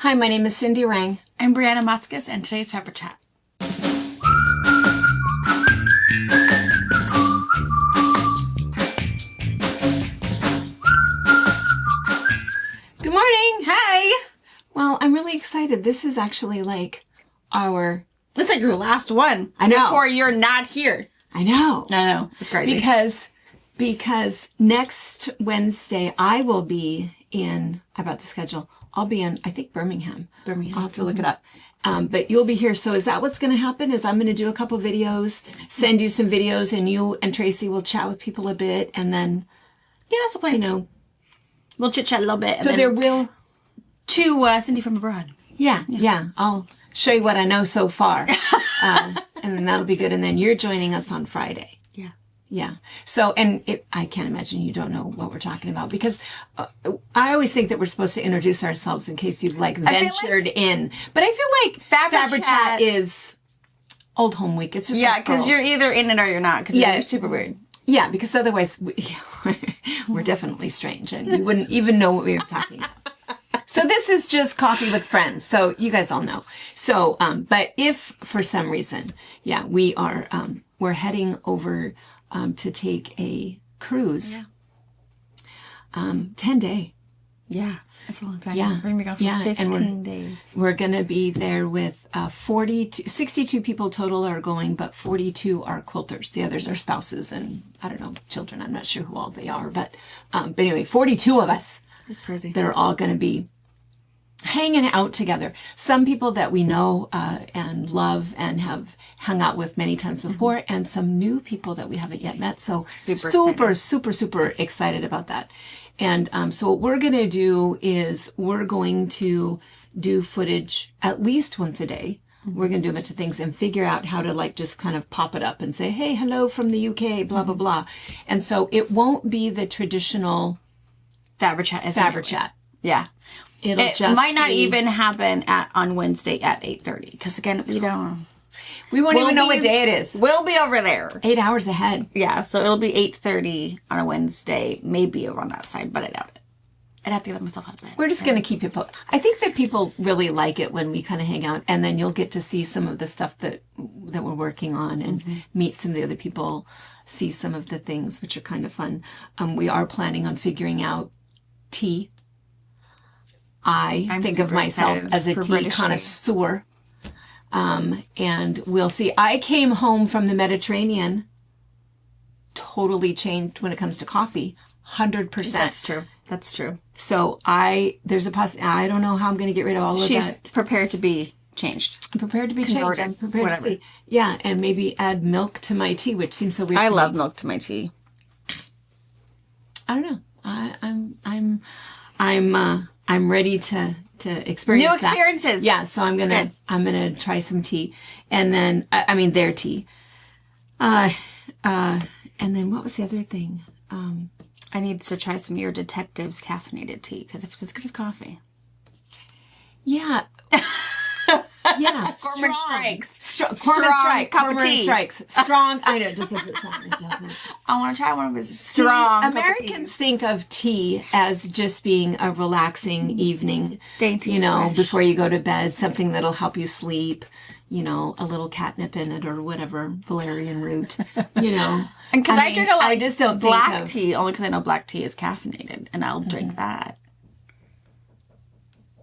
Hi, my name is Cindy Rang. I'm Brianna Motzkus, and today's FabriChat. Good morning. Hi. Well, I'm really excited. This is actually like our... It's like your last one. I know. Before you're not here. I know. I know. It's crazy. Because next Wednesday I will be in, about the schedule, I'll be in, I think, Birmingham. I'll have to look it up. But you'll be here. So is that what's going to happen? Is I'm going to do a couple videos, send you some videos, and you and Tracy will chat with people a bit. And then, yeah, that's the plan. You know, we'll chit-chat a little bit. So there will... To Cindy from abroad. Yeah. I'll show you what I know so far. And then that'll be good. And then you're joining us on Friday. Yeah. So, I can't imagine you don't know what we're talking about, because I always think that we're supposed to introduce ourselves in case you've ventured in. But I feel like FabriChat is old home week. It's just because you're either in it or you're not. Because you're super weird. Yeah, because otherwise we're definitely strange, and you wouldn't even know what we were talking about. So this is just coffee with friends. So you guys all know. So, but if for some reason, we are, we're heading over to take a cruise. 10-day. Yeah. That's a long time. Yeah. We're going to be gone for 15 days. We're going to be there with 62 people total are going, but 42 are quilters. The others are spouses and, I don't know, children. I'm not sure who all they are, but anyway, 42 of us. That's crazy. That are all going to be hanging out together. Some people that we know and love and have hung out with many times before, and some new people that we haven't yet met. So super excited about that. And so what we're going to do is we're going to do footage at least once a day. We're going to do a bunch of things and figure out how to like just kind of pop it up and say, hey, hello from the UK, blah, blah, blah. And so it won't be the traditional FabriChat. Yeah. It might not even happen on Wednesday at 8:30. Because again, we won't even know what day it is. We'll be over there. 8 hours ahead. Yeah, so it'll be 8:30 on a Wednesday, maybe over on that side, but I doubt it. I'd have to get myself out of bed. We're just going to keep you posted. I think that people really like it when we kind of hang out, and then you'll get to see some of the stuff that we're working on and meet some of the other people, see some of the things, which are kind of fun. We are planning on figuring out tea. I think of myself as a tea connoisseur. And we'll see. I came home from the Mediterranean totally changed when it comes to coffee. 100%. That's true. So there's a possibility. I don't know how I'm going to get rid of all of that. She's prepared to be changed. I'm prepared to be changed. I'm prepared to see. Yeah, and maybe add milk to my tea, which seems so weird. I love milk to my tea. I don't know. I'm ready to experience new experiences. That. Yeah, so I'm gonna try some tea, and then their tea, and then what was the other thing? I need to try some of your Detectives caffeinated tea, because if it's as good as coffee. Yeah. Yeah. Corporate strikes. Strong cup of tea. Strikes. Strong. I know. It doesn't. I want to try one of his strong. Americans think of tea as just being a relaxing evening. Dainty. Before you go to bed, something that'll help you sleep. A little catnip in it or whatever, valerian root. And because I drink a lot. I just don't black tea only because I know black tea is caffeinated, and I'll drink that.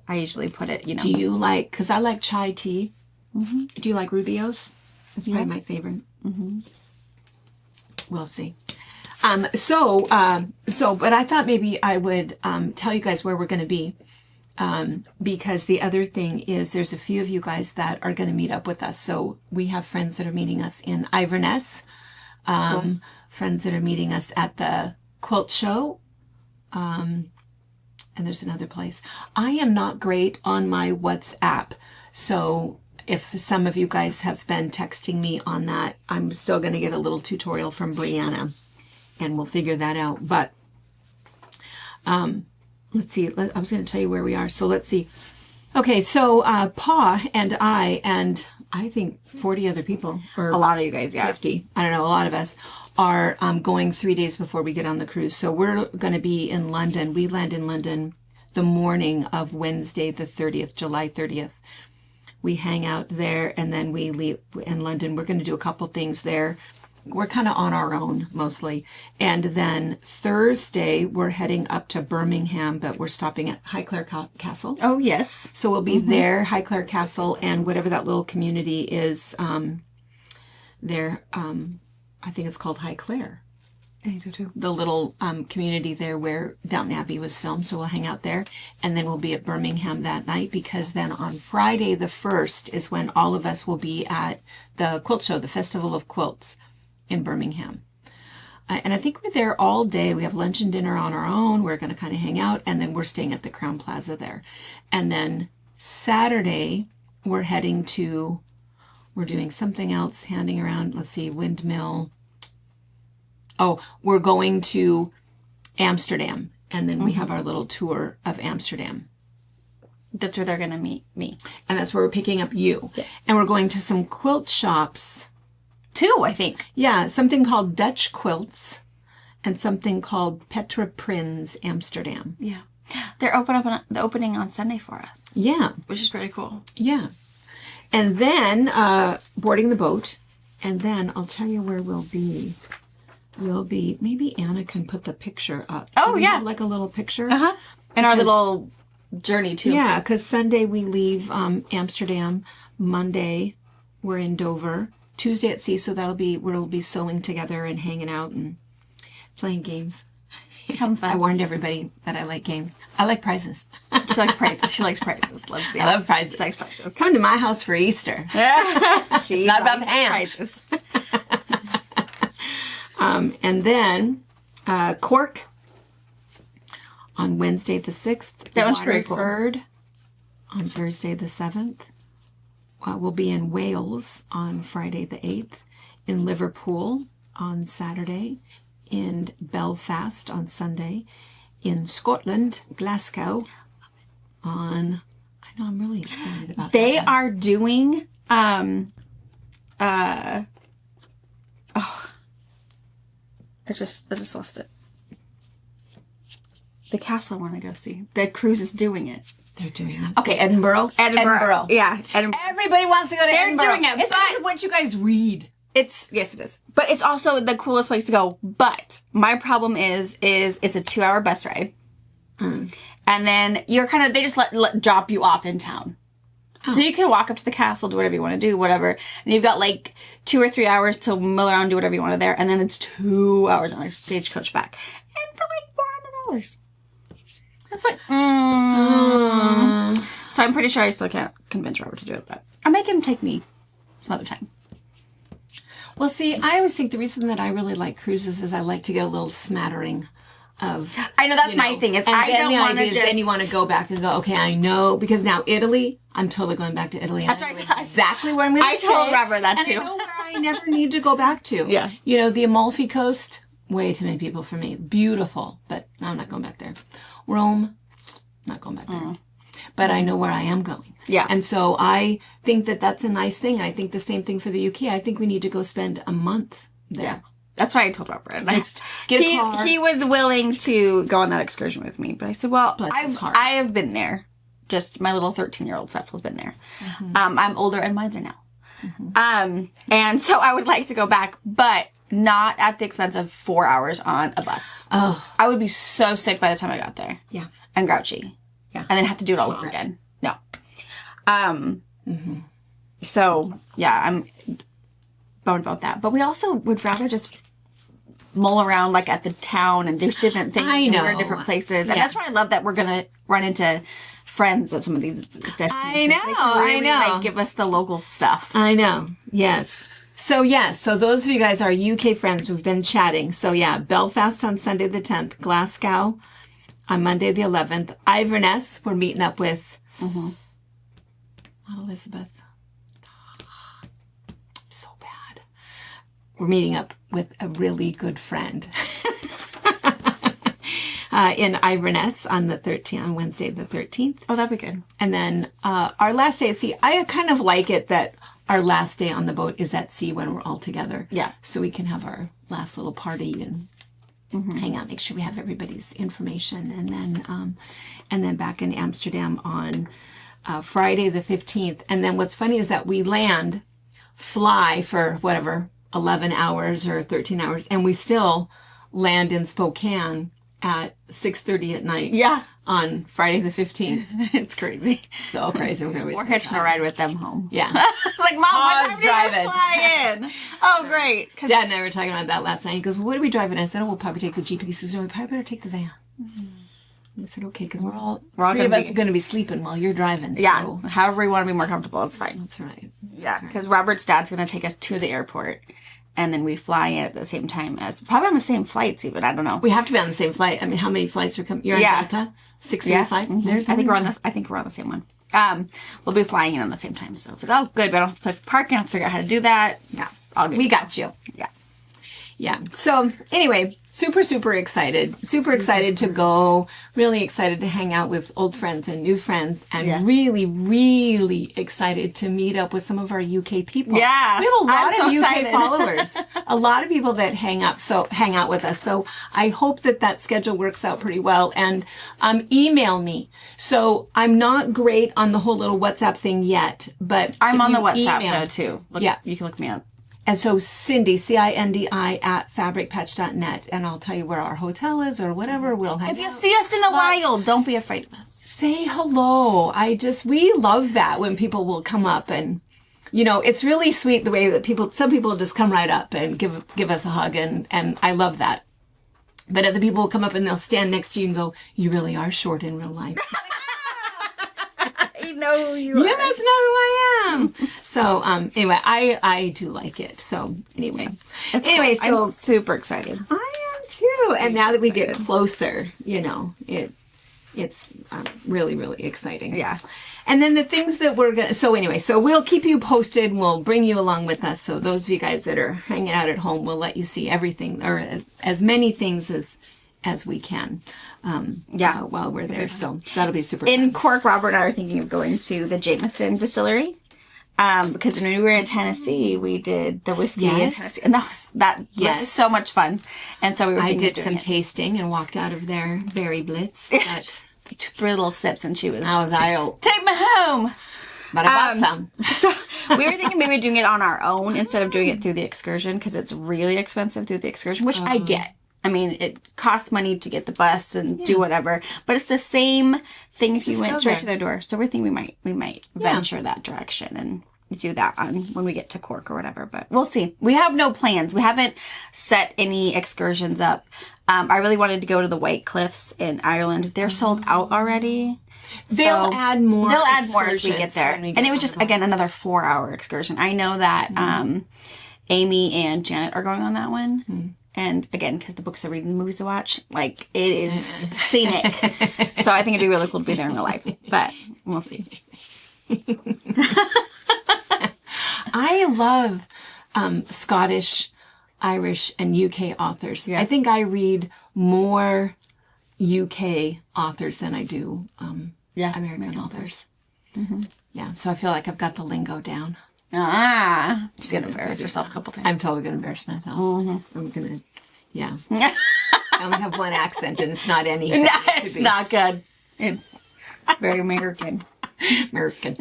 I usually put it, Do you like, because I like chai tea. Mm-hmm. Do you like Rubio's? That's probably my favorite. Mm-hmm. We'll see. But I thought maybe I would tell you guys where we're going to be. Because the other thing is there's a few of you guys that are going to meet up with us. So we have friends that are meeting us in Iverness. Cool. Friends that are meeting us at the quilt show. And there's another place. I am not great on my WhatsApp. So if some of you guys have been texting me on that, I'm still going to get a little tutorial from Brianna and we'll figure that out. But let's see. I was going to tell you where we are. So let's see. Okay. So Pa and I think 40 other people. Or a lot of you guys, yeah. 50. I don't know. A lot of us are going 3 days before we get on the cruise. So we're going to be in London. We land in London the morning of Wednesday the 30th, July 30th. We hang out there, and then we leave in London. We're going to do a couple things there. We're kind of on our own mostly. And then Thursday, we're heading up to Birmingham, but we're stopping at Highclere Castle. Oh, yes. So we'll be there, Highclere Castle, and whatever that little community is there. I think it's called Highclere. I think so too. The little community there where Downton Abbey was filmed. So we'll hang out there. And then we'll be at Birmingham that night, because then on Friday the 1st is when all of us will be at the quilt show, the Festival of Quilts in Birmingham. And I think we're there all day. We have lunch and dinner on our own. We're going to kind of hang out, and then we're staying at the Crown Plaza there. And then Saturday, we're doing something else, handing around, let's see, Windmill. Oh, we're going to Amsterdam, and then we have our little tour of Amsterdam. That's where they're going to meet me. And that's where we're picking up you. Yes. And we're going to some quilt shops. 2, I think. Yeah, something called Dutch Quilts and something called Petra Prins Amsterdam. Yeah. They're opening on Sunday for us. Yeah. Which is pretty cool. Yeah. And then boarding the boat. And then I'll tell you where we'll be. Maybe Anna can put the picture up. Oh, yeah. Like a little picture. Uh-huh. And our little journey, too. Yeah, because Sunday we leave Amsterdam. Monday we're in Dover. Tuesday at sea, so we'll be sewing together and hanging out and playing games. Having fun. I warned everybody that I like games. I like prizes. She likes prizes. She likes prizes. Let's see. I love prizes. She likes prizes. Come to my house for Easter. It's not about the ham. Prizes. And then Cork on Wednesday the 6th. That was pretty cool. Waterford on Thursday the 7th. We'll be in Wales on Friday the 8th, in Liverpool on Saturday, in Belfast on Sunday, in Scotland, Glasgow I'm really excited about that. They are doing, I just lost it. The castle I want to go see. The cruise is doing it. They're doing it. Okay, Edinburgh. Yeah, Edinburgh. Everybody wants to go to Edinburgh. They're doing it. It's because of what you guys read. Yes, it is. But it's also the coolest place to go. But my problem is it's a 2-hour bus ride. And then they just drop you off in town. Oh. So you can walk up to the castle, do whatever you want to do, whatever. And you've got 2 or 3 hours to mill around, do whatever you want to there. And then it's 2 hours on a stagecoach back. And for $400. That's So I'm pretty sure I still can't convince Robert to do it, but I'll make him take me some other time. Well, see, I always think the reason that I really like cruises is I like to get a little smattering of... I know, that's my thing. Is I don't want to just... Then you want to go back and go, okay, I know. Because now Italy, I'm totally going back to Italy. That's right. Exactly where I'm going to stay. I told Robert that too. And I know where I never need to go back to. Yeah. The Amalfi Coast, way too many people for me. Beautiful, but I'm not going back there. Rome, not going back there. But I know where I am going. Yeah. And so I think that that's a nice thing. And I think the same thing for the UK. I think we need to go spend a month there. Yeah. That's why I told Robert. Just get a car. He was willing to go on that excursion with me. But I said, well, I have been there. Just my little 13-year-old self has been there. Mm-hmm. I'm older and mine are now. Mm-hmm. And so I would like to go back, but not at the expense of 4 hours on a bus. Oh. I would be so sick by the time I got there. Yeah. And grouchy. Yeah. And then have to do it all over again. No. So, yeah, I'm bummed about that. But we also would rather just mull around at the town and do different things. I know. We're in different places. And that's why I love that we're going to run into friends at some of these destinations. I know. Give us the local stuff. I know. Yes. So those of you guys are UK friends. We've been chatting. So yeah, Belfast on Sunday the 10th, Glasgow on Monday the 11th, Inverness, we're meeting up with not Elizabeth. So bad. We're meeting up with a really good friend in Inverness on the 13th, on Wednesday the 13th. Oh, that'd be good. And then our last day at sea, I kind of like it that our last day on the boat is at sea when we're all together. Yeah. So we can have our last little party and hang out, make sure we have everybody's information. And then back in Amsterdam on Friday the 15th. And then what's funny is that we fly for whatever, 11 hours or 13 hours, and we still land in Spokane at 6:30 at night. Yeah. On Friday the 15th. It's crazy. So crazy. We're hitching a ride with them home. Yeah. It's like, Mom, what time do driving. we fly in? Oh, great. Dad and I were talking about that last night. He goes, well, what are we driving? I said, oh, we'll probably take the Jeep. He says, no, we probably better take the van. I said, okay, because we're all three of us are going to be sleeping while you're driving. Yeah. So. However you want to be more comfortable, it's fine. That's right. Yeah. Because Robert's dad's going to take us to the airport. And then we fly in at the same time as, probably on the same flights even, I don't know. We have to be on the same flight. I mean, how many flights are coming? You're on Delta? 605? Yeah. I think we're on the same one. We'll be flying in on the same time. So it's like, oh, good. But I don't have to pay for parking. I have to figure out how to do that. Yeah. All good. We got you. Yeah. Yeah. So anyway, super excited. Super excited to go. Really excited to hang out with old friends and new friends. And really excited to meet up with some of our UK people. Yeah. We have a lot of UK excited. followers. A lot of people that hang out with us. So I hope that schedule works out pretty well. And email me. So I'm not great on the whole little WhatsApp thing yet, but I'm on the WhatsApp though too. You can look me up. And so Cindi, Cindi at fabricpatch.net, and I'll tell you where our hotel is or whatever. We'll hang out. If you see us in the wild, don't be afraid of us. Say hello. We love that when people will come up and, it's really sweet the way that some people just come right up and give us a hug, and I love that. But other people will come up and they'll stand next to you and go, you really are short in real life. I know who you are. You must know who I am. So, anyway, I do like it. So, anyway. I'm super excited. I am too. And now that we get closer, it's really exciting. Yeah. And then the things that so we'll keep you posted. We'll bring you along with us. So those of you guys that are hanging out at home, we'll let you see everything or as many things as we can. While we're there. So that'll be super In fun. Cork, Robert and I are thinking of going to the Jameson distillery. Because when we were in Tennessee, we did the whiskey in Tennessee. And that was so much fun. And so I did some tasting and walked out of there very blitzed. But 3 little sips and she was, I'll take me home. But I bought some. So we were thinking maybe doing it on our own instead of doing it through the excursion because it's really expensive through the excursion, which I get. I mean, it costs money to get the bus and do whatever, but it's the same thing if you went straight to their door. So we're thinking we might venture that direction and do that when we get to Cork or whatever, but we'll see. We have no plans. We haven't set any excursions up. I really wanted to go to the White Cliffs in Ireland. They're sold out already. They'll add more. They'll add more as we get there. And it was just, again, another 4-hour excursion. I know that Amy and Janet are going on that one. And again, because the books are reading, movies to watch, it is scenic. So I think it'd be really cool to be there in real life. But we'll see. I love Scottish, Irish, and UK authors. Yeah. I think I read more UK authors than I do American authors. Mm-hmm. Yeah, so I feel like I've got the lingo down. She's going to embarrass herself a couple times. I'm totally going to embarrass myself. Mm-hmm. I'm going to, I only have one accent and it's not any. No, it's not good. It's very American. American.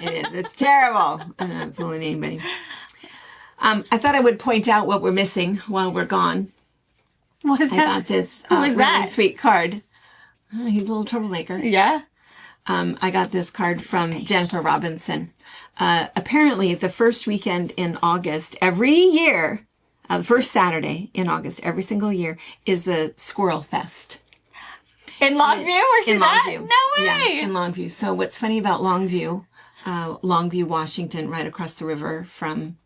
It is. It's terrible. I'm not fooling anybody. I thought I would point out what we're missing while we're gone. What is that? I got this really sweet card. He's a little troublemaker. Yeah. I got this card from Jennifer Robinson. Apparently, the first weekend in August every year, the first Saturday in August every single year is the Squirrel Fest. In Longview? Where's she at? No way! Yeah, in Longview. So what's funny about Longview, Washington, right across the river from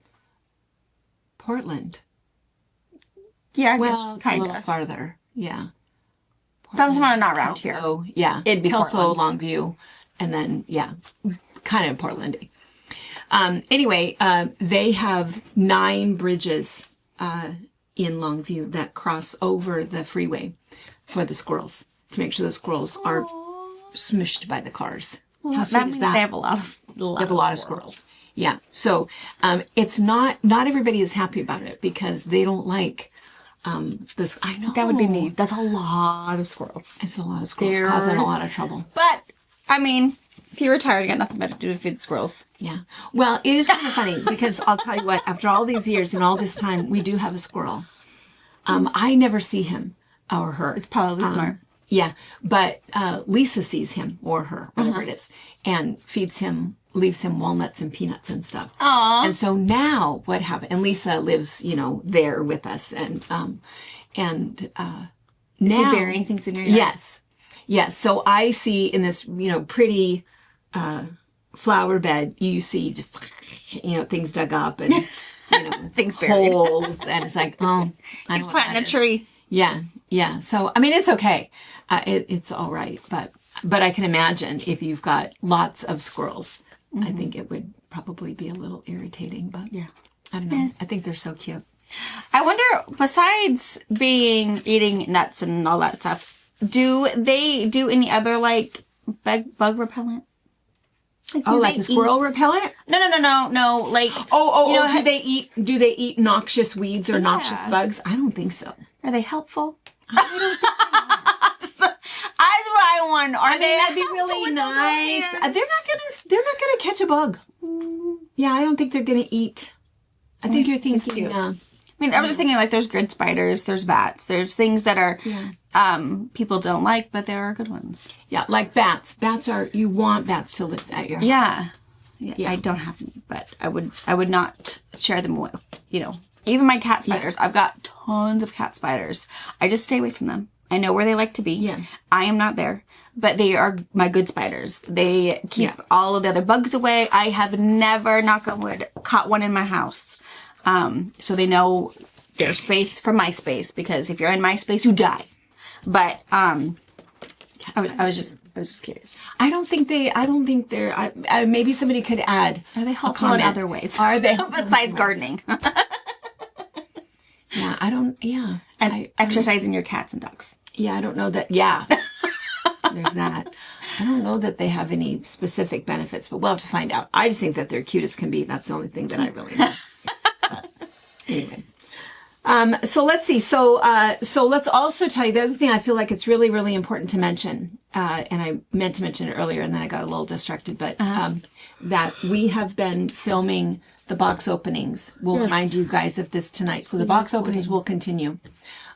Portland. Yeah, well, it's a little farther. Yeah. From someone not around here. Oh, yeah. It'd be Kelso, Portland. Longview, and then, kind of Portlandy. Anyway, they have 9 bridges in Longview that cross over the freeway for the squirrels to make sure the squirrels aren't smushed by the cars. How sweet is that? They have a lot of squirrels. Yeah. So it's not everybody is happy about it because they don't like This I know That would be me. That's a lot of squirrels. It's a lot of squirrels causing a lot of trouble. But I mean, if you're retired, you got nothing better to do to feed the squirrels. Yeah. Well, it is kind of funny because I'll tell you what. After all these years and all this time, we do have a squirrel. I never see him or her. It's probably smart. Yeah, but Lisa sees him or her, whatever it is, and feeds him, leaves him walnuts and peanuts and stuff. Aww. And so now what happened? And Lisa lives, there with us, and now Is he burying things in your yard? Yes. So I see in this, pretty flower bed, you see just, things dug up and Things buried. holes, and it's like, oh, I He's know what planting that a is. tree. Yeah. So, I mean, it's okay. It's all right. But I can imagine if you've got lots of squirrels, I think it would probably be a little irritating, but Yeah. I don't know. I think they're so cute. I wonder, besides eating nuts and all that stuff, do they do any other, like, bug repellent? Like, do Like they a squirrel eat- repellent? No. Like, Do they eat noxious weeds or noxious bugs? I don't think so. are they helpful? That's what I wonder. Are they? That'd be helpful really with those nice. hands? They're not gonna catch a bug. Yeah, I don't think they're gonna eat. I think you're thinking. cute. I mean, I was just thinking, like, there's grid spiders, there's bats, there's things that are people don't like, but there are good ones. Yeah, like bats. You want bats to live at your house. Yeah. I don't have any, but I would not share them with, even my cat spiders. I've got tons of cat spiders. I just stay away from them. I know where they like to be. Yeah. I am not there, but they are my good spiders. They keep all of the other bugs away. I have never, knock on wood, caught one in my house. So they know their space from my space, because if you're in my space, you die. But, I was just curious. I don't think they're. Maybe somebody could add. Are they helpful in other ways? Are they Besides gardening? Yeah, I don't. Yeah, And exercising your cats and dogs. yeah, I don't know that. Yeah, there's that. I don't know that they have any specific benefits, but we'll have to find out. I just think that they're cute as can be. That's the only thing that I really know. But anyway. So let's see. So let's also tell you the other thing I feel like it's really, really important to mention. And I meant to mention it earlier and then I got a little distracted, but, that we have been filming the box openings. We'll remind you guys of this tonight. So the box openings will continue.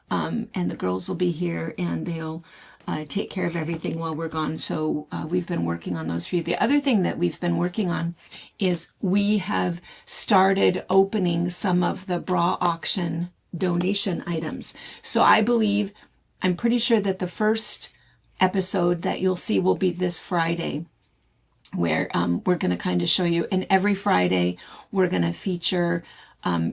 And the girls will be here and they'll, take care of everything while we're gone. So we've been working on those for you. The other thing that we've been working on is we have started opening some of the bra auction donation items. So I'm pretty sure that the first episode that you'll see will be this Friday, where we're going to kind of show you. And every Friday we're going to feature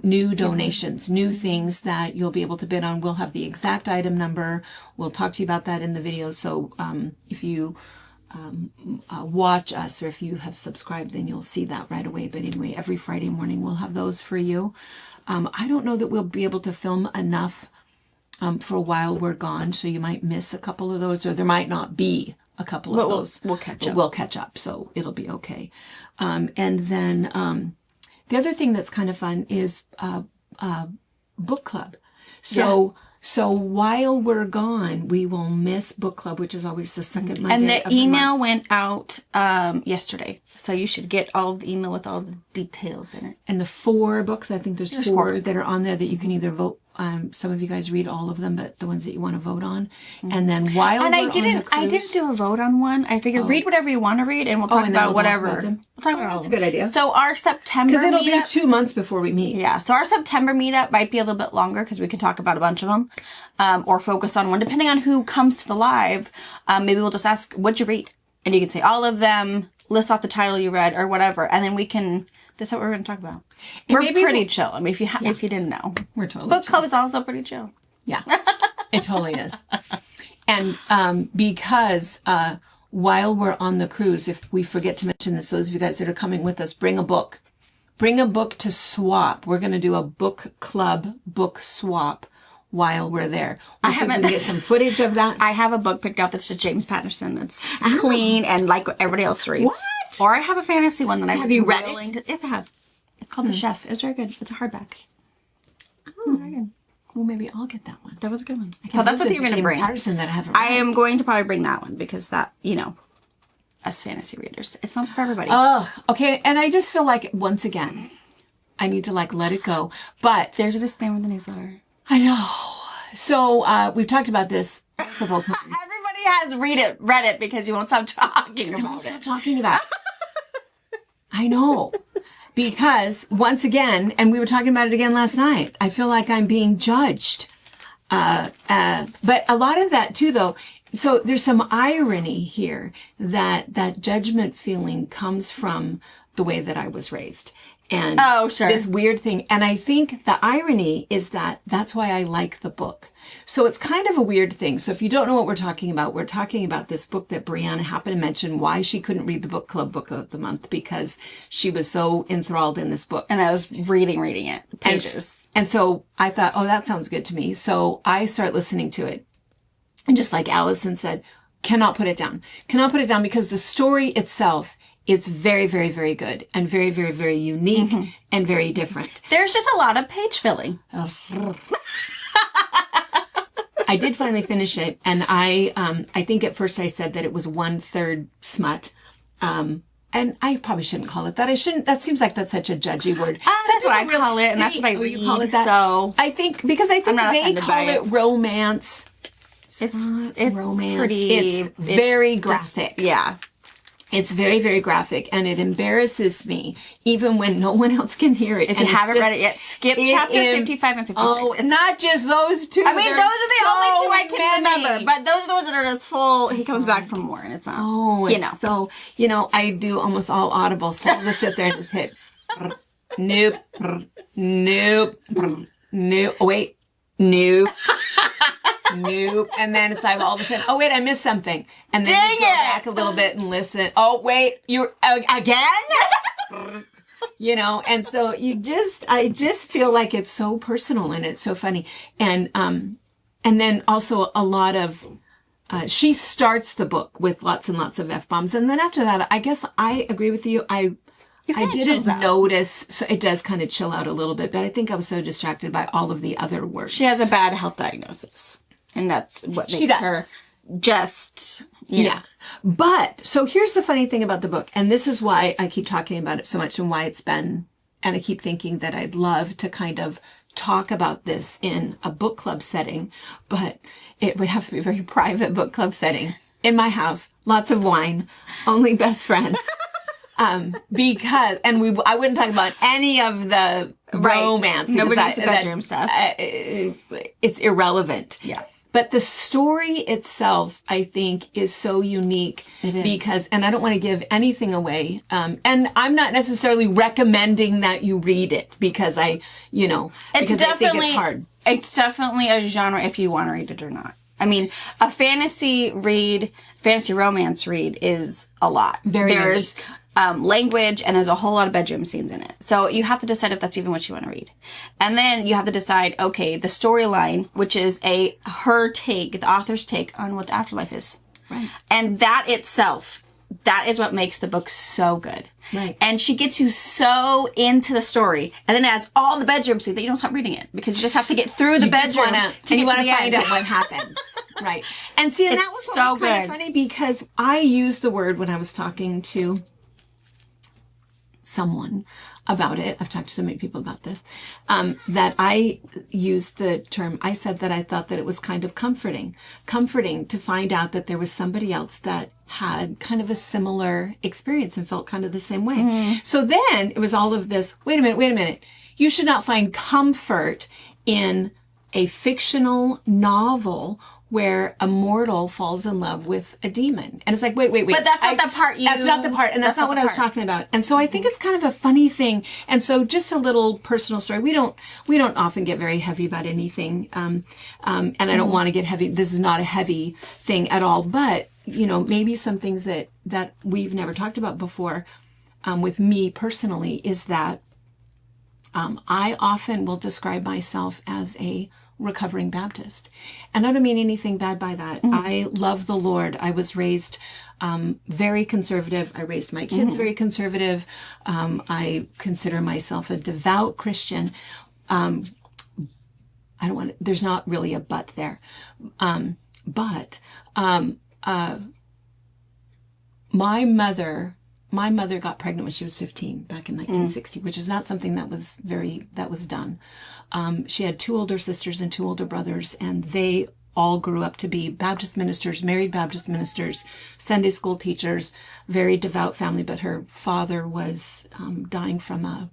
new donations, new things that you'll be able to bid on. We'll have the exact item number. We'll talk to you about that in the video. So if you watch us or if you have subscribed, then you'll see that right away. But anyway, every Friday morning we'll have those for you. I don't know that we'll be able to film enough for a while we're gone. So you might miss a couple of those, or there might not be a couple of those. We'll catch up. We'll catch up. So it'll be okay. And then the other thing that's kind of fun is book club. So while we're gone, we will miss book club, which is always the second Monday. And the of the email month. went out yesterday, so you should get all of the email with all the details in it. And the 4 books, I think there's There's 4 4 that are on there that you can either vote. Some of you guys read all of them, but the ones that you want to vote on. And then while And we're I on the didn't cruise, do a vote on one. I figured read whatever you want to read, and we'll talk and then about we'll talk whatever. about them. We'll talk about all That's of a them. good idea. So our September Because it'll meetup, be 2 months before we meet. yeah. So our September meetup might be a little bit longer because we could talk about a bunch of them, or focus on one depending on who comes to the live. Maybe we'll just ask, "What'd you read?" And you can say all of them, list off the title you read or whatever, and then we can decide what we're going to talk about. We're maybe pretty chill. I mean, if you didn't know, We're totally book club is also pretty chill. Yeah, it totally is. And because while we're on the cruise, if we forget to mention this, those of you guys that are coming with us, bring a book. Bring a book to swap. We're going to do a book club book swap while we're there. We'll see if we can get some footage of that. I have a book picked out that's a James Patterson that's clean and like what everybody else reads. What? Or I have a fantasy one that Have you read it? Yes, I have. It's called The Chef. It's very good. It's a hardback. Oh, very good. Well, maybe I'll get that one. That was a good one. So that's what you're going to bring. Patterson that I haven't read. I am going to probably bring that one because that, us fantasy readers, it's not for everybody. Oh, okay. And I just feel like, once again, I need to let it go. But there's a disclaimer in the newsletter. I know. So we've talked about this several times. Everybody has read it because you won't stop talking about it. Stop talking about it. I know. Because once again, and we were talking about it again last night, I feel like I'm being judged. But a lot of that too, though. So there's some irony here that judgment feeling comes from the way that I was raised. And this weird thing. And I think the irony is that that's why I like the book. So it's kind of a weird thing. So if you don't know what we're talking about this book that Brianna happened to mention why she couldn't read the book club book of the month because she was so enthralled in this book. And I was reading it, pages. And so I thought, that sounds good to me. So I start listening to it. And just like Allison said, cannot put it down. Cannot put it down because the story itself is very, very, very good and very, very, very unique and very different. There's just a lot of page filling. I did finally finish it, and I think at first I said that it was 1/3 smut. And I probably shouldn't call it that. That seems like that's such a judgy word. That's what I call it, and that's what I read. You call it that? So I think they call it romance. It's romance. pretty. It's very graphic. Yeah. It's very, very graphic, and it embarrasses me, even when no one else can hear it. If you haven't read it yet, skip chapter 55 and 56. Oh, not just those two. I mean, those are the only two I can many. remember, but those are the ones that are just full. He comes back for more, and it's not. So, I do almost all audible, so I'll just sit there and just hit nope, nope, nope. Oh, wait, nope. Nope. And then it's like all of a sudden, I missed something. And then you go back a little bit and listen. Oh, wait, you're again? And so I just feel like it's so personal and it's so funny. And then also a lot of, she starts the book with lots and lots of F-bombs. And then after that, I guess I agree with you. I didn't notice, so it does kind of chill out a little bit, but I think I was so distracted by all of the other words. She has a bad health diagnosis. And that's what makes her just, Yeah. But, so here's the funny thing about the book, and this is why I keep talking about it so much and why it's been, and I keep thinking that I'd love to kind of talk about this in a book club setting, but it would have to be a very private book club setting. In my house, lots of wine, only best friends. Because, and I wouldn't talk about any of the romance. Nobody needs the bedroom stuff. It's irrelevant. Yeah. But the story itself, I think, is so unique because, and I don't want to give anything away. And I'm not necessarily recommending that you read it because I think it's hard. It's definitely a genre if you want to read it or not. I mean, a fantasy romance read is a lot. There's language and there's a whole lot of bedroom scenes in it. So you have to decide if that's even what you want to read. And then you have to decide, okay, the storyline, which is the author's take on what the afterlife is. Right. And that itself, that is what makes the book so good. Right. And she gets you so into the story and then adds all the bedroom scenes that you don't stop reading it because you just have to get through the bedroom and you want to find out what happens. Right. And see, and that was so good. Kind of funny because I used the word when I was talking to someone about it. I've talked to so many people about this, that I used the term, I said that I thought that it was kind of comforting to find out that there was somebody else that had kind of a similar experience and felt kind of the same way. Mm-hmm. So then it was all of this, wait a minute. You should not find comfort in a fictional novel where a mortal falls in love with a demon. And it's like, wait. But that's not the part That's not the part, and that's not what I was talking about. And so I think it's kind of a funny thing. And so just a little personal story. We don't often get very heavy about anything. And I don't want to get heavy. This is not a heavy thing at all. But, maybe some things that we've never talked about before, with me personally is that, I often will describe myself as a recovering Baptist. And I don't mean anything bad by that. Mm-hmm. I love the Lord. I was raised very conservative. I raised my kids very conservative. I consider myself a devout Christian. there's not really a but there. My mother got pregnant when she was 15 back in 1960, which is not something that was done. She had 2 older sisters and 2 older brothers, and they all grew up to be Baptist ministers, married Baptist ministers, Sunday school teachers, very devout family, but her father was dying from a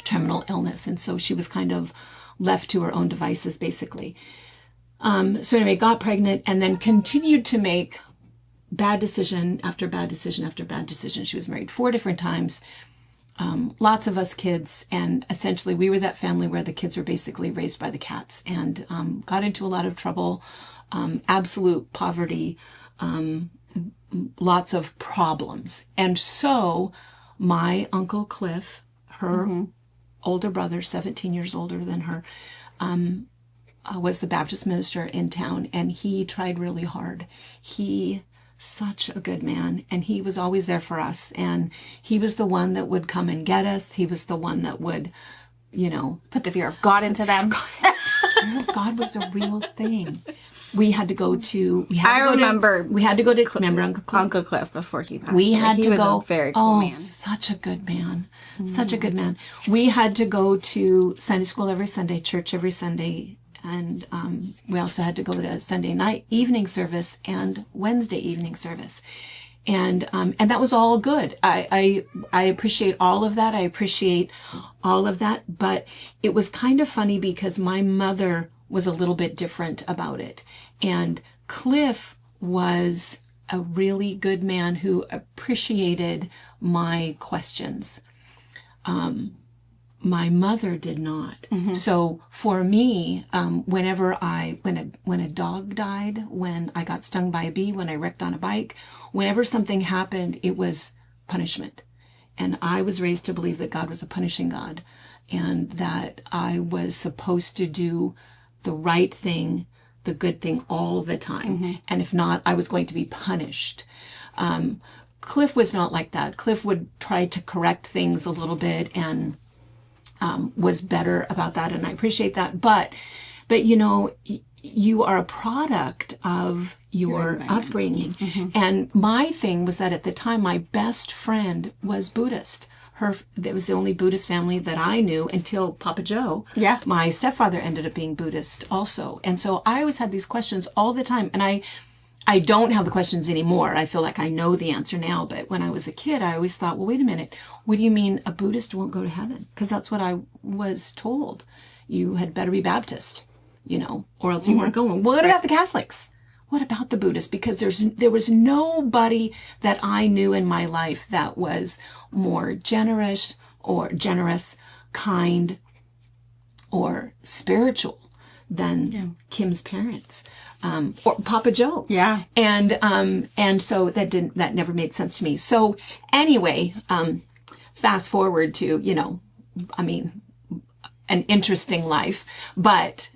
terminal illness, and so she was kind of left to her own devices, basically. So anyway, got pregnant and then continued to make bad decision after bad decision after bad decision. She was married 4 different times, lots of us kids, and essentially we were that family where the kids were basically raised by the cats, and got into a lot of trouble, absolute poverty, lots of problems. And so my Uncle Cliff, her older brother, 17 years older than her, was the Baptist minister in town, and he tried really hard. Such a good man, and he was always there for us, and he was the one that would come and get us. He was the one that would, put the fear of God into them. Fear of God was a real thing. We had to go to. Remember Uncle Cliff? Uncle Cliff before he passed. We had he to was go. A very cool man. Such a good man. Such a good man. We had to go to Sunday school every Sunday, church every Sunday. And we also had to go to Sunday night evening service and Wednesday evening service, and that was all good. I appreciate all of that. I appreciate all of that. But it was kind of funny because my mother was a little bit different about it, and Cliff was a really good man who appreciated my questions. My mother did not. So for me, when a dog died, when I got stung by a bee, when I wrecked on a bike, whenever something happened, it was punishment. And I was raised to believe that God was a punishing God, and that I was supposed to do the right thing, the good thing all the time. And if not, I was going to be punished. Cliff was not like that. Cliff would try to correct things a little bit, and was better about that, and I appreciate that. But you are a product of your upbringing. And my thing was that at the time, my best friend was Buddhist. That was the only Buddhist family that I knew until Papa Joe. Yeah. My stepfather ended up being Buddhist also. And so I always had these questions all the time, and I don't have the questions anymore. I feel like I know the answer now. But when I was a kid, I always thought, well, wait a minute. What do you mean a Buddhist won't go to heaven? Because that's what I was told. You had better be Baptist, or else you weren't going. What about the Catholics? What about the Buddhists? Because there was nobody that I knew in my life that was more generous, kind, or spiritual than Kim's parents, or Papa Joe. Yeah. And so that never made sense to me. So anyway, fast forward to, an interesting life, but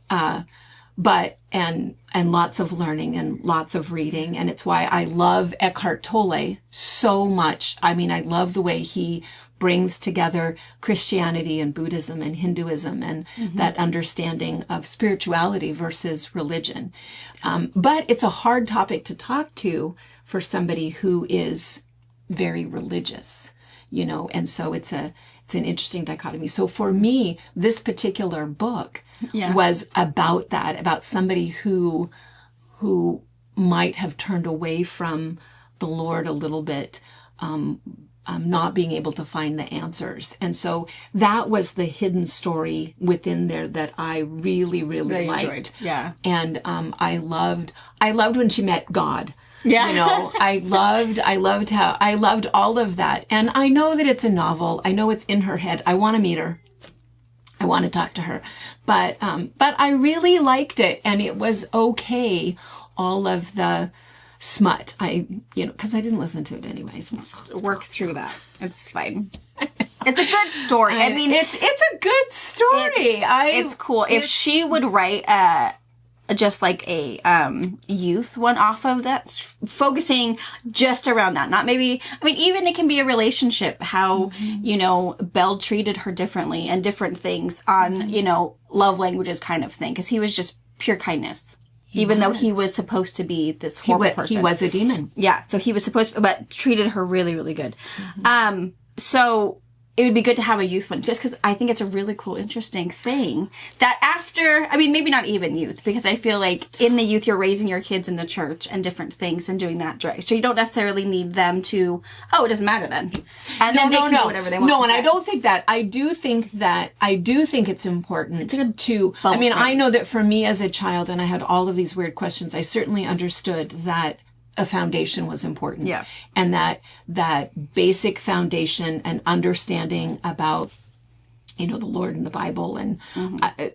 lots of learning and lots of reading. And it's why I love Eckhart Tolle so much. I love the way he brings together Christianity and Buddhism and Hinduism and that understanding of spirituality versus religion. But it's a hard topic to talk to for somebody who is very religious, and so it's an interesting dichotomy. So for me, this particular book was about that, about somebody who might have turned away from the Lord a little bit, not being able to find the answers. And so that was the hidden story within there that I really, really liked. Enjoyed. Yeah. And I loved when she met God. Yeah. I loved all of that. And I know that it's a novel. I know it's in her head. I want to meet her. I want to talk to her. But I really liked it, and it was okay. All of the smut, because I didn't listen to it anyways. Work through that. It's fine. It's a good story. It's a good story. It's cool. If she would write just like a youth one off of that, focusing just around that. Not maybe, I mean, even it can be a relationship, how, you know, Belle treated her differently and different things on, you know, love languages kind of thing. Because he was just pure kindness. Even though he was supposed to be this horrible person. He was a demon. Yeah, so he was supposed to, but treated her really, really good. So it would be good to have a youth one, just because I think it's a really cool, interesting thing that after, I mean, maybe not even youth, because I feel like in the youth, you're raising your kids in the church and different things and doing that direct. So you don't necessarily need them to, oh, it doesn't matter then. And then they can do whatever they want. No, and I don't think that. I do think it's important to, I mean, I know that for me as a child, and I had all of these weird questions, I certainly understood that a foundation was important. Yeah. And that basic foundation and understanding about, you know, the Lord and the Bible and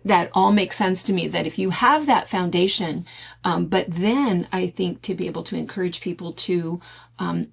that all makes sense to me, that if you have that foundation, but then I think to be able to encourage people to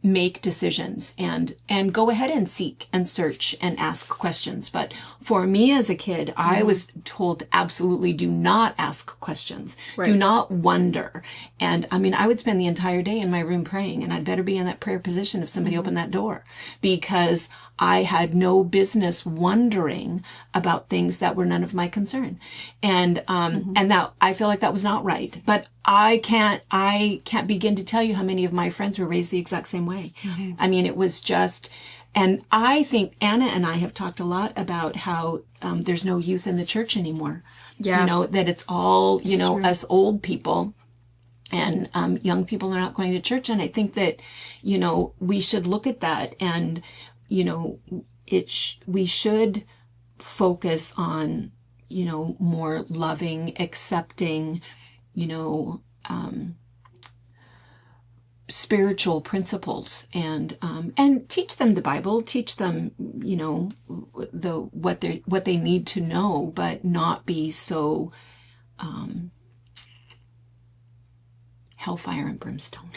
make decisions and go ahead and seek and search and ask questions. But for me as a kid, I was told absolutely do not ask questions. Right. Do not wonder. And I mean, I would spend the entire day in my room praying, and I'd better be in that prayer position if somebody opened that door, because I had no business wondering about things that were none of my concern. And that I feel like that was not right. But I can't begin to tell you how many of my friends were raised the exact same way. I mean, it was just, and I think Anna and I have talked a lot about how there's no youth in the church anymore. Yeah. You know, that it's all, you know, us old people. And young people are not going to church. And I think that, you know, we should look at that, and, you know, we should focus on, you know, more loving, accepting, you know, spiritual principles, and teach them the Bible, teach them, you know, what they need to know, but not be so hellfire and brimstone.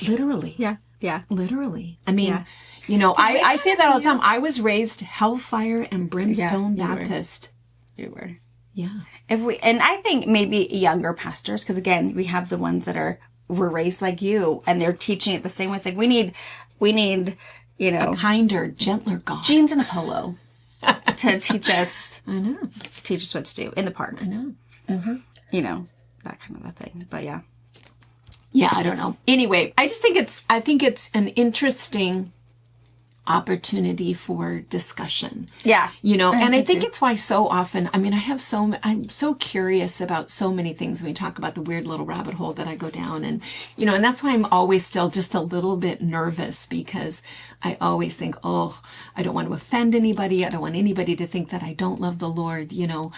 Literally. Yeah. Literally. I mean, you know, I say that all the time. I was raised hellfire and brimstone Baptist. You were. Yeah. And I think maybe younger pastors, because again, we have the ones that were raised like you, and they're teaching it the same way. It's like we need, you know, a kinder, gentler God. Jeans and a polo to teach us. I know. Teach us what to do in the park. I know. You know, that kind of a thing. But yeah. Yeah, I don't know. Anyway, I think it's an interesting opportunity for discussion. Yeah. You know, and I think it's why so often, I mean, I'm so curious about so many things when we talk about the weird little rabbit hole that I go down, and, you know, and that's why I'm always still just a little bit nervous, because I always think, oh, I don't want to offend anybody. I don't want anybody to think that I don't love the Lord, you know,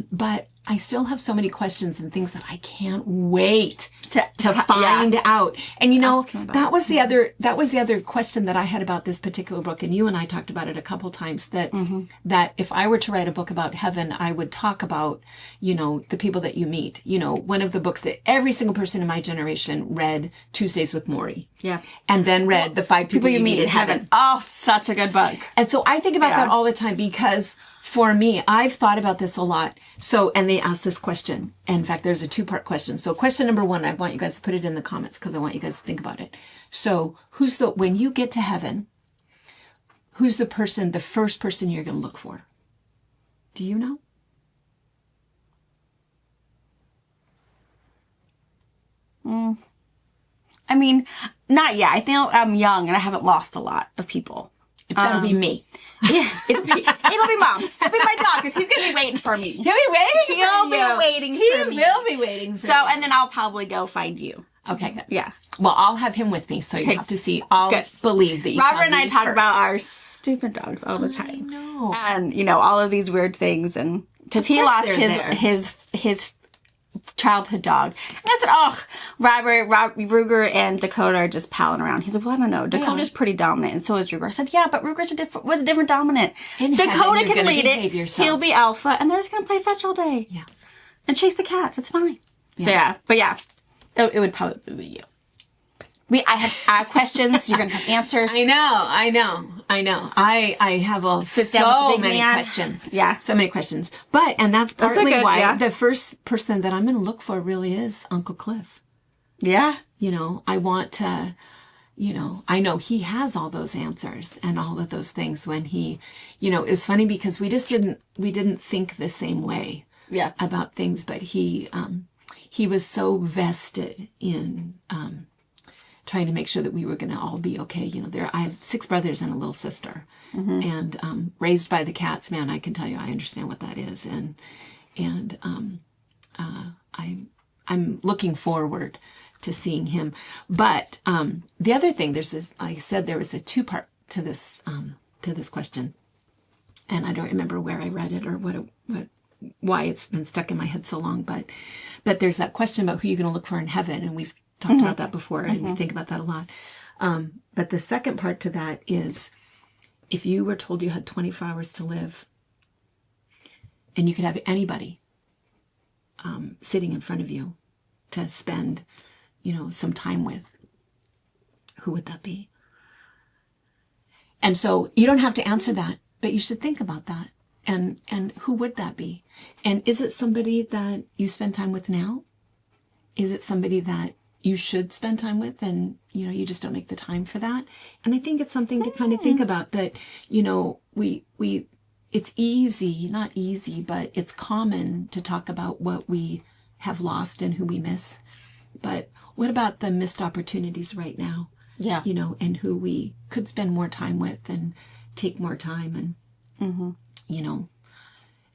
but I still have so many questions and things that I can't wait to find out. And you know, that was the other question that I had about this particular book. And you and I talked about it a couple times, that if I were to write a book about heaven, I would talk about, you know, the people that you meet. You know, one of the books that every single person in my generation read, Tuesdays with Morrie. Yeah. And then read The 5 People You Meet in Heaven. Oh, such a good book. And so I think about that all the time, because for me, I've thought about this a lot. So, and they asked this question. In fact, there's a 2-part question. So question number 1, I want you guys to put it in the comments, because I want you guys to think about it. So when you get to heaven, who's the first person you're going to look for? Do you know? I mean, not yet. I think I'm young and I haven't lost a lot of people. It better be me. Yeah, it'll be Mom. It'll be my dog, because he's going to be waiting for me. He'll be waiting for me. He will be waiting for So, you. and then I'll probably go find you. Okay, good. Yeah. Well, I'll have him with me, so you have to see. I'll believe that you Robert and I talk first. about our stupid dogs all the time. I know. And, you know, all of these weird things. And because he lost his childhood dog. And I said, oh, Robert, Ruger and Dakota are just palling around. He's like, well, I don't know. Dakota's pretty dominant, and so is Ruger. I said, yeah, but Ruger's was a different dominant. Dakota can lead it. He'll be alpha, and they're just going to play fetch all day. Yeah. And chase the cats. It's fine. Yeah. So, yeah. But, yeah, it would probably be you. I have questions. You're going to have answers. I know. I know. I have down with the so big many man. questions. Yeah. So many questions. But, and that's a partly good- why yeah. the first person that I'm going to look for really is Uncle Cliff. Yeah. You know, I want to, you know, I know he has all those answers and all of those things when he, you know, it was funny because we didn't think the same way Yeah. about things, but he was so vested in, trying to make sure that we were going to all be okay. You know, I have 6 brothers and a little sister, and raised by the cats. Man, I can tell you, I understand what that is, and I'm looking forward to seeing him. But the other thing, I said there was a 2-part to this question, and I don't remember where I read it or why it's been stuck in my head so long. But there's that question about who you're going to look for in heaven, and we've talked about that before, and we think about that a lot. But the second part to that is, if you were told you had 24 hours to live, and you could have anybody sitting in front of you to spend, you know, some time with, who would that be? And so you don't have to answer that, but you should think about that. And who would that be? And is it somebody that you spend time with now? Is it somebody that you should spend time with, and, you know, you just don't make the time for that? And I think it's something to kind of think about, that, you know, it's easy, not easy, but it's common to talk about what we have lost and who we miss. But what about the missed opportunities right now? Yeah. You know, and who we could spend more time with and take more time, and, you know.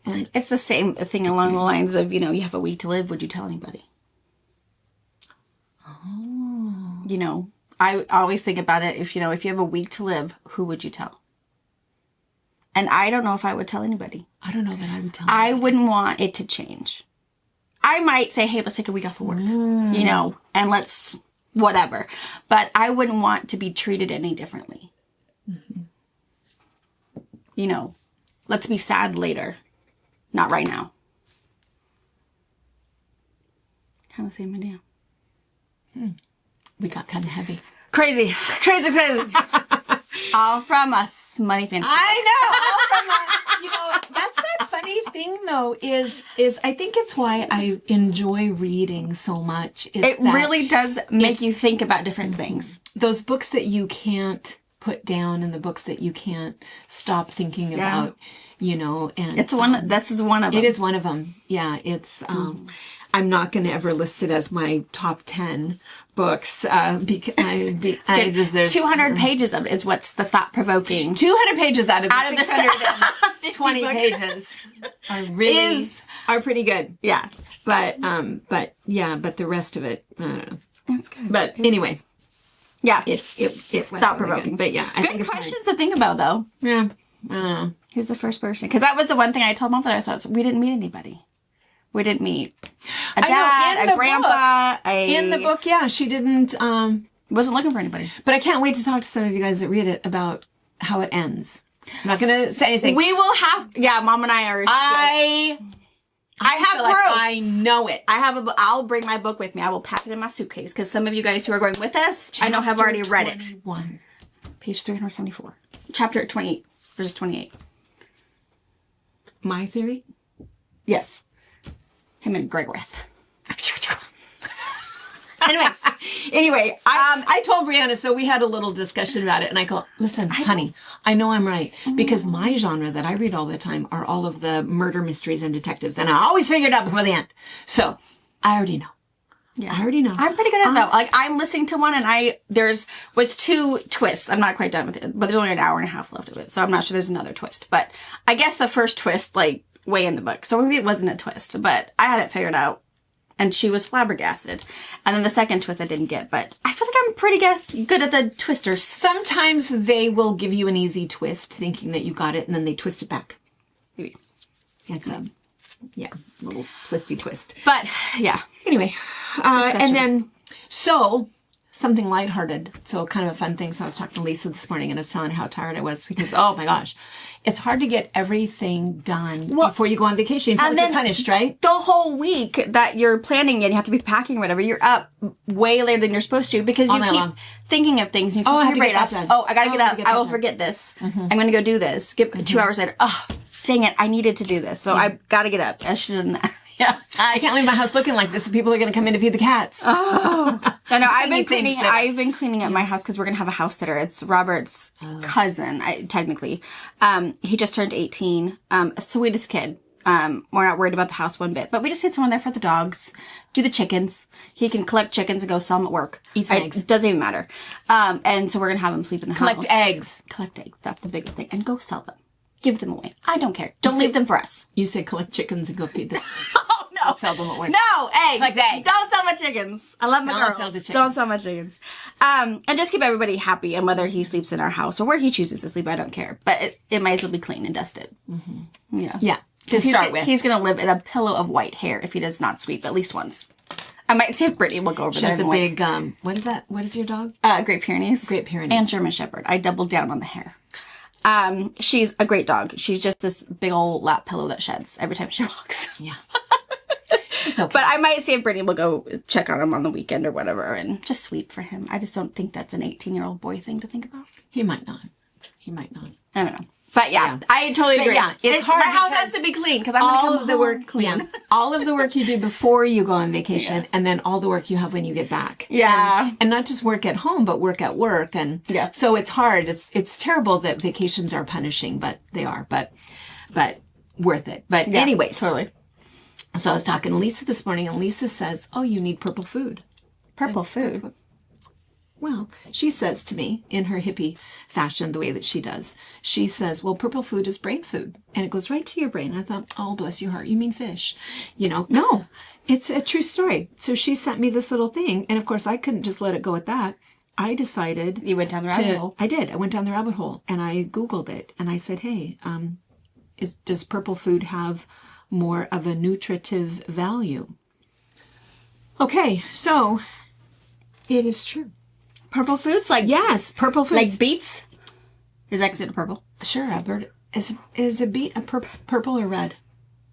And It's the same thing along the lines of, you know, you have a week to live. Would you tell anybody? oh, You know, I always think about it. If you have a week to live, who would you tell? And I don't know if I would tell anybody. I don't know that I would tell. I wouldn't want it to change. I might say, hey, let's take a week off of work, you know, and let's whatever. But I wouldn't want to be treated any differently. You know, let's be sad later. Not right now. Kind of same idea. We got kind of heavy. Crazy. All from us, money fan. I know. You know, that's that funny thing, though, is I think it's why I enjoy reading so much. It really does make you think about different things. Those books that you can't put down, and the books that you can't stop thinking about, you know. And It's one. This is one of them. it is one of them. Yeah, it's. I'm not going to ever list it as my top 10 books because there's 200 pages of it is what's the thought provoking. 200 pages out of the Out of the 620 pages are pretty good. Yeah, But the rest of it, I don't know. it's good. But anyway, Yeah, it's thought provoking. But yeah, I think Good it's questions to think about, though. Yeah, I don't know. Who's the first person? Because that was the one thing I told Mom that I saw. We didn't meet anybody. We didn't meet a dad, a grandpa. In the book, yeah, she didn't. Wasn't looking for anybody. But I can't wait to talk to some of you guys that read it about how it ends. I'm not going to say anything. We will have. Yeah, Mom and I are. I have feel proof. like I know it. I have I'll bring my book with me. I will pack it in my suitcase because some of you guys who are going with us, I know have already read it. 21. Page 374. Chapter 28, verse 28. My theory? Yes. Him and Gregoreth. Anyway, I told Brianna, so we had a little discussion about it, and I go, listen, honey, I know I'm right, because my genre that I read all the time are all of the murder mysteries and detectives, and I always figure it out before the end. So, I already know. Yeah. I already know. I'm pretty good at that. Like, I'm listening to one, and was 2 twists. I'm not quite done with it, but there's only an hour and a half left of it, so I'm not sure there's another twist. But I guess the first twist, like, way in the book. So maybe it wasn't a twist, but I had it figured out. And she was flabbergasted. And then the second twist I didn't get, but I feel like I'm pretty good at the twisters. Sometimes they will give you an easy twist, thinking that you got it, and then they twist it back. Maybe. It's a little twisty twist. But, yeah. Anyway, and then, so something lighthearted. So kind of a fun thing. So I was talking to Lisa this morning and I was telling her how tired I was because, oh my gosh, it's hard to get everything done before you go on vacation. You feel like you're punished, right? The whole week that you're planning and you have to be packing or whatever, you're up way later than you're supposed to because you keep thinking of things. And you keep your brain up. Oh, I gotta get up. I will forget this. I'm gonna go do this. Skip 2 hours later. Oh, dang it. I needed to do this. So I gotta get up. I should have done that. Yeah, I can't leave my house looking like this. So people are going to come in to feed the cats. Oh, no, I've been cleaning up my house because we're going to have a house sitter. It's Robert's cousin, technically. He just turned 18. Sweetest kid. We're not worried about the house one bit, but we just need someone there for the dogs, do the chickens. He can collect chickens and go sell them at work. Eats eggs. It doesn't even matter. And so we're going to have him sleep in the house. Collect eggs. Collect eggs. That's the biggest thing. And go sell them. Give them away. I don't care. Don't leave them for us. You say collect chickens and go feed them. Oh, no. I'll sell them away. No, eggs. Like eggs. Don't sell my chickens. I love my girls. Sell the chickens. Don't sell my chickens. And just keep everybody happy. And whether he sleeps in our house or where he chooses to sleep, I don't care. But it might as well be clean and dusted. Mm-hmm. Yeah. To start with. He's going to live in a pillow of white hair if he does not sweep at least once. I might see if Brittany will go over She there. has a big, what is that? What is your dog? Great Pyrenees. Great Pyrenees. And German Shepherd. I doubled down on the hair. She's a great dog. She's just this big old lap pillow that sheds every time she walks. Yeah. It's okay. But I might see if Brittany will go check on him on the weekend or whatever and just sweep for him. I just don't think that's an 18-year-old boy thing to think about. He might not. He might not. I don't know. But yeah, I totally agree. Yeah, it's hard. My house has to be clean because I'm all of the work clean. Yeah, all of the work you do before you go on vacation, and then all the work you have when you get back. Yeah, and not just work at home, but work at work, and so it's hard. It's terrible that vacations are punishing, but they are. But worth it. But anyways, totally. So I was talking to Lisa this morning, and Lisa says, "Oh, you need purple food." Purple food. Well, she says to me in her hippie fashion, the way that she does, she says, well, purple food is brain food. And it goes right to your brain. And I thought, oh, bless your heart. You mean fish? No, it's a true story. So she sent me this little thing. And of course, I couldn't just let it go at that. I decided. You went down the rabbit hole. I did. I went down the rabbit hole and I Googled it. And I said, hey, does purple food have more of a nutritive value? Okay, so it is true. Purple foods? Like yes, purple foods. Like beets? Is that considered purple? Sure, Albert. Is a beet a purple or red?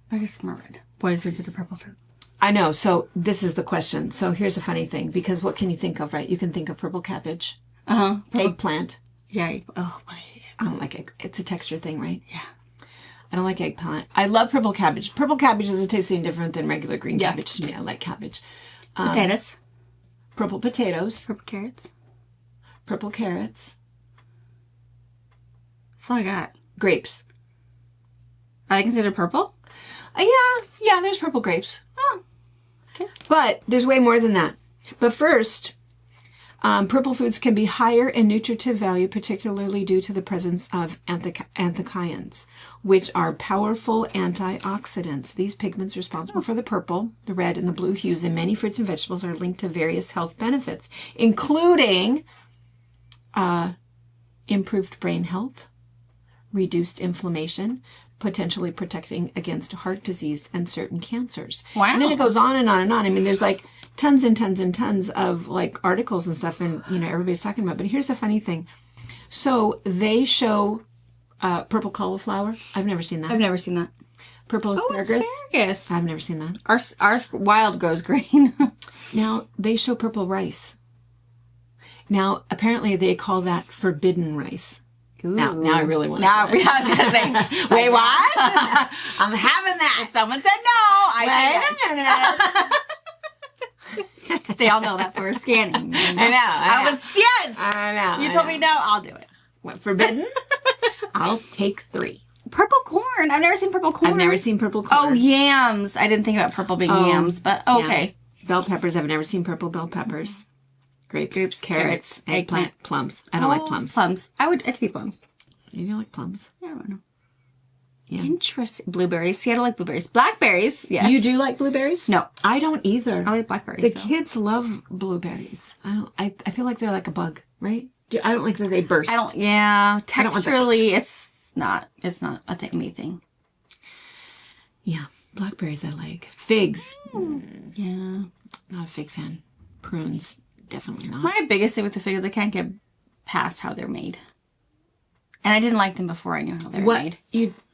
I guess more red. What is considered purple food? I know. So this is the question. So here's a funny thing, because what can you think of, right? You can think of purple cabbage. Eggplant. Yeah. Oh, I hate it. I don't like it. It's a texture thing, right? Yeah. I don't like eggplant. I love purple cabbage. Purple cabbage is tasting different than regular green cabbage to me. I like cabbage. Potatoes. Purple potatoes. Purple carrots. Purple carrots. That's all I got. Grapes. Are they considered purple? Yeah, there's purple grapes. Oh, okay. But there's way more than that. But first, purple foods can be higher in nutritive value, particularly due to the presence of anthocyanins, which are powerful antioxidants. These pigments responsible for the purple, the red, and the blue hues in many fruits and vegetables are linked to various health benefits, including improved brain health, reduced inflammation, potentially protecting against heart disease and certain cancers. Wow. And then it goes on and on and on. I mean, there's like tons and tons and tons of like articles and stuff, and everybody's talking about. But here's the funny thing. So they show purple cauliflower. I've never seen that. I've never seen that. Purple asparagus. Asparagus. I've never seen that. Ours wild grows green. Now they show purple rice. Now apparently they call that forbidden rice. Now I really want to. Now I was gonna say, wait, what? I'm having that. If someone said no, I Wait a minute. They all know that for scanning. I know. I was yes. I know. You told me no, I'll do it. What, forbidden? I'll take 3. Purple corn. I've never seen purple corn. I've never seen purple corn. Oh, yams. I didn't think about purple being yams, but okay. Yeah. Bell peppers. I've never seen purple bell peppers. Grapes, carrots, eggplant, eggplant. plums. I don't like plums. Plums. I could eat plums. You don't like plums? I don't know. Yeah. Interesting. Blueberries. See, I don't like blueberries. Blackberries. Yes. You do like blueberries? No. I don't either. I like blackberries. The kids love blueberries. I feel like they're like a bug, right? I don't like that they burst. Yeah. Texturally, it's not a me thing. Yeah. Blackberries I like. Figs. Yeah. Not a fig fan. Prunes. definitely not. My biggest thing with the fig is I can't get past how they're made. And I didn't like them before I knew how they were made.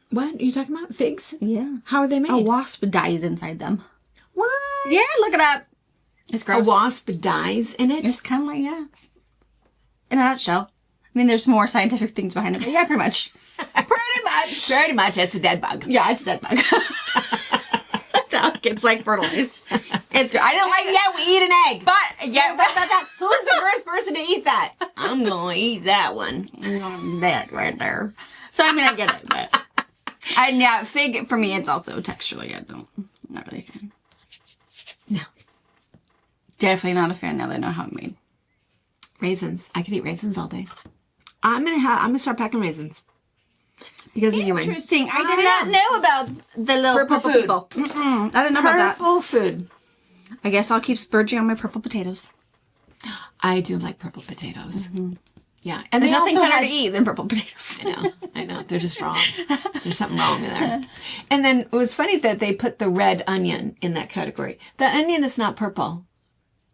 What are you talking about? Figs? Yeah. How are they made? A wasp dies inside them. What? Yeah, look it up. It's gross. A wasp dies in it? It's kind of like, yeah. In a nutshell. I mean, there's more scientific things behind it, but yeah, pretty much. Pretty much. It's a dead bug. Yeah, it's a dead bug. That's how it gets, like, fertilized. It's great. I don't like it. Yeah, we eat an egg. But, yeah, Who's the first person to eat that? I'm going to eat that one. that right there. So, I mean, I get it, but. And yeah, fig, for me, it's also texturally. I'm not really a fan. No. Definitely not a fan now that I know how it's made. Raisins. I could eat raisins all day. I'm gonna start packing raisins. Because anyway. Interesting. I did not know about the little purple food. people. I didn't know about that. Purple food. I guess I'll keep splurging on my purple potatoes. I do like purple potatoes. Mm-hmm. Yeah. And there's nothing better to eat than purple potatoes. I know. They're just wrong. There's something wrong with there. And then it was funny that they put the red onion in that category. The onion is not purple.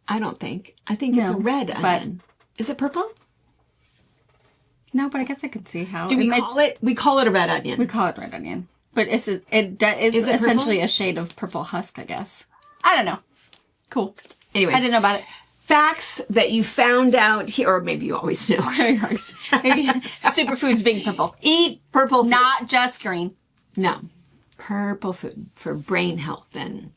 I don't think. I think it's a red onion. Is it purple? No, but I guess I could see how. Do we call it? We call it a red onion. We call it red onion. But it is essentially a shade of purple husk, I guess. I don't know. Cool. Anyway. I didn't know about it. Facts that you found out here, or maybe you always knew. Superfoods being purple. Eat purple food. Not just green. No. Purple food for brain health and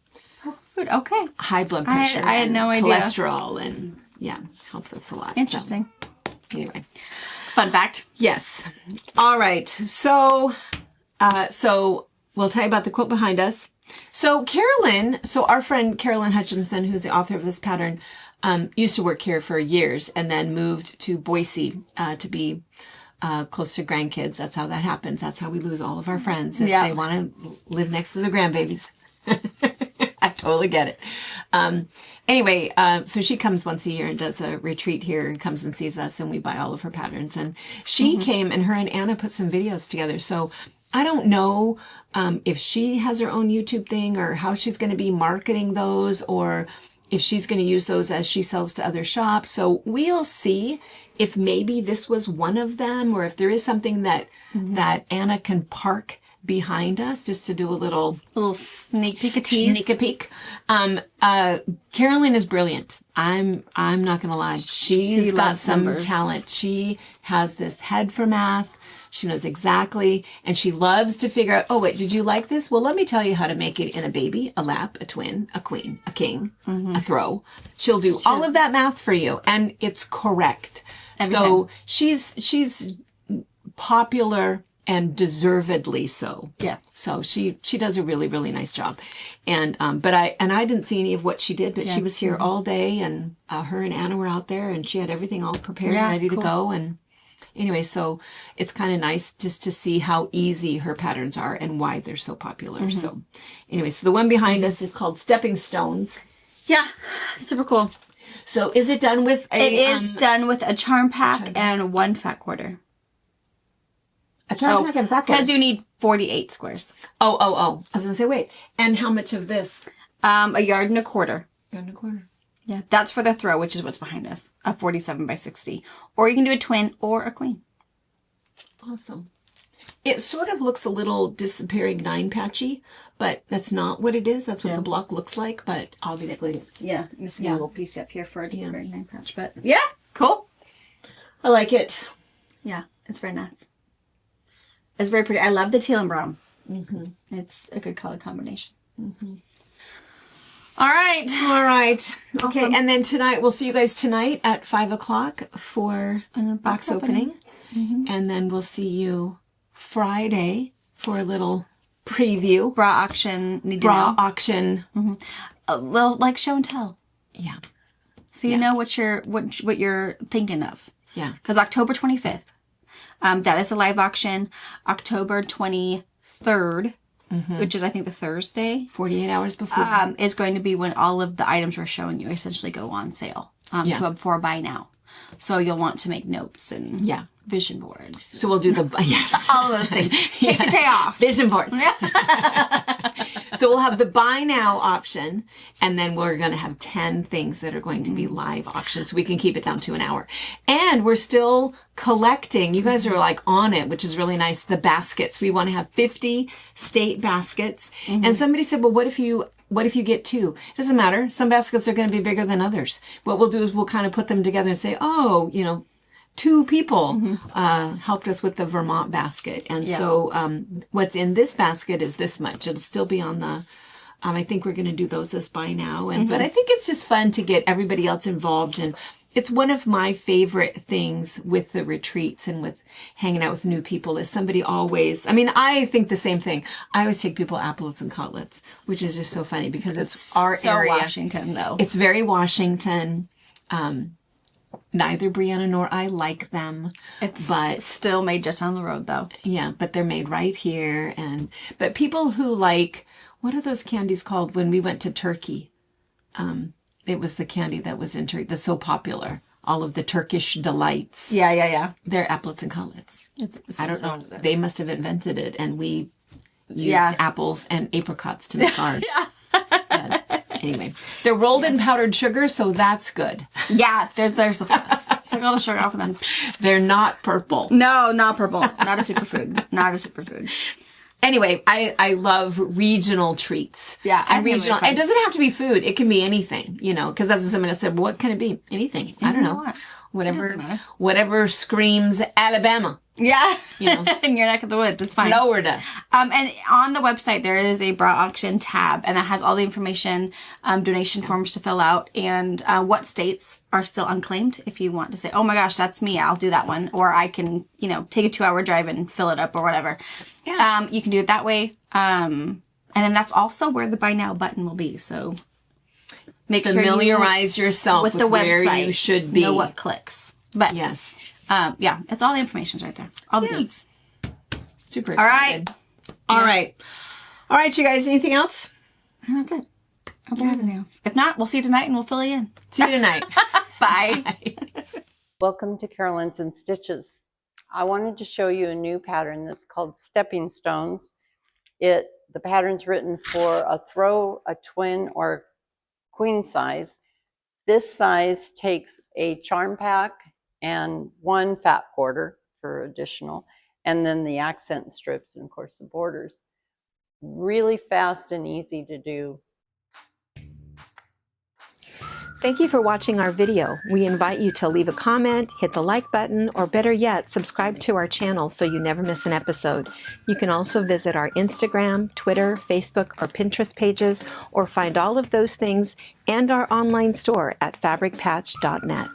food. Okay. High blood pressure. I had no idea. Cholesterol and helps us a lot. Interesting. So, anyway. Fun fact. Yes. All right. So we'll tell you about the quilt behind us. So our friend Carolyn Hutchinson, who's the author of this pattern, used to work here for years and then moved to Boise to be close to grandkids. That's how that happens. That's how we lose all of our friends. They want to live next to the grandbabies. I totally get it. Anyway, so she comes once a year and does a retreat here and comes and sees us and we buy all of her patterns. And she came and her and Anna put some videos together. So I don't know if she has her own YouTube thing or how she's going to be marketing those or if she's going to use those as she sells to other shops. So we'll see if maybe this was one of them or if there is something that Anna can park behind us just to do a little sneak peek a tease. Sneak a peek. Carolyn is brilliant. I'm not going to lie. She's got some numbers. Talent. She has this head for math. She knows exactly, and she loves to figure out, oh, wait, did you like this? Well, let me tell you how to make it in a baby, a lap, a twin, a queen, a king, a throw. She'll do all of that math for you, and it's correct. Every time. She's popular and deservedly so. Yeah. So she does a really, really nice job. And, but I didn't see any of what she did, but she was here all day, and her and Anna were out there, and she had everything all prepared and ready to go, and anyway, so it's kind of nice just to see how easy her patterns are and why they're so popular. So anyway, so the one behind us is called Stepping Stones. Yeah, super cool. So is it done with a... It is done with a charm pack and one fat quarter. A charm pack and fat quarter? Because you need 48 squares. Oh. I was going to say, wait. And how much of this? A yard and a quarter. Yard and a quarter. Yeah, that's for the throw, which is what's behind us. A 47 by 60. Or you can do a twin or a queen. Awesome. It sort of looks a little disappearing 9 patchy, but that's not what it is. That's what the block looks like, but obviously it's missing a little piece up here for a disappearing 9 patch. But yeah, cool. I like it. Yeah, it's very nice. It's very pretty. I love the teal and brown. It's a good color combination. All right. Okay, and then tonight, we'll see you guys tonight at 5 o'clock for box opening. And then we'll see you Friday for a little preview. Bra auction. Auction. A little like show and tell. Yeah. So you know what you're thinking of. Yeah. Because October 25th, that is a live auction. October 23rd, which is I think the Thursday, 48 hours before, is going to be when all of the items we're showing you essentially go on sale to up for buy now. So you'll want to make notes and vision boards. So we'll do the all of those things. Take the day off. Vision boards. So we'll have the buy now option, and then we're going to have 10 things that are going to be live auctions, so we can keep it down to an hour. And we're still collecting. You guys are like on it, which is really nice. The baskets. We want to have 50 state baskets. And somebody said, well, what if you get 2? It doesn't matter. Some baskets are going to be bigger than others. What we'll do is we'll kind of put them together and say, oh, 2 people helped us with the Vermont basket. And so what's in this basket is this much. It'll still be on the, I think we're going to do those as buy now. But I think it's just fun to get everybody else involved. And it's one of my favorite things with the retreats and with hanging out with new people is somebody always, I think the same thing. I always take people applets and cutlets, which is just so funny because it's our area. Washington, though. It's very Washington. Neither Brianna nor I like them. But still made just on the road, though. Yeah, but they're made right here. But people who like, what are those candies called when we went to Turkey? It was the candy that was in Turkey that's so popular. All of the Turkish delights. Yeah. They're applets and cutlets. I don't know. They must have invented it, and we used apples and apricots to make ours. Anyway, they're rolled in powdered sugar, so that's good. Yeah, there's the plus. Suck all the sugar off and then they're not purple. No, not purple. Not a superfood. Anyway, I love regional treats. Yeah, and regional. It doesn't have to be food. It can be anything, because that's what somebody said. What can it be? Anything. I don't know. Whatever screams Alabama. Yeah. In your neck of the woods. It's fine. Florida. And on the website, there is a bra auction tab, and that has all the information, donation forms to fill out, and what states are still unclaimed. If you want to say, oh my gosh, that's me, I'll do that one. Or I can, take a 2-hour drive and fill it up or whatever. Yeah. You can do it that way. And then that's also where the buy now button will be. So make sure familiarize yourself with the where website, you should be. Know what clicks. But yes. It's all the information's right there. All the deeds. Super excited. All right, you guys, anything else? That's it. I don't have anything else. If not, we'll see you tonight and we'll fill you in. See you tonight. Bye. Welcome to Carolyn's and Stitches. I wanted to show you a new pattern that's called Stepping Stones. The pattern's written for a throw, a twin, or queen size. This size takes a charm pack and 1 fat quarter for additional, and then the accent strips and of course the borders. Really fast and easy to do. Thank you for watching our video. We invite you to leave a comment, hit the like button, or better yet, subscribe to our channel so you never miss an episode. You can also visit our Instagram, Twitter, Facebook, or Pinterest pages, or find all of those things and our online store at fabricpatch.net.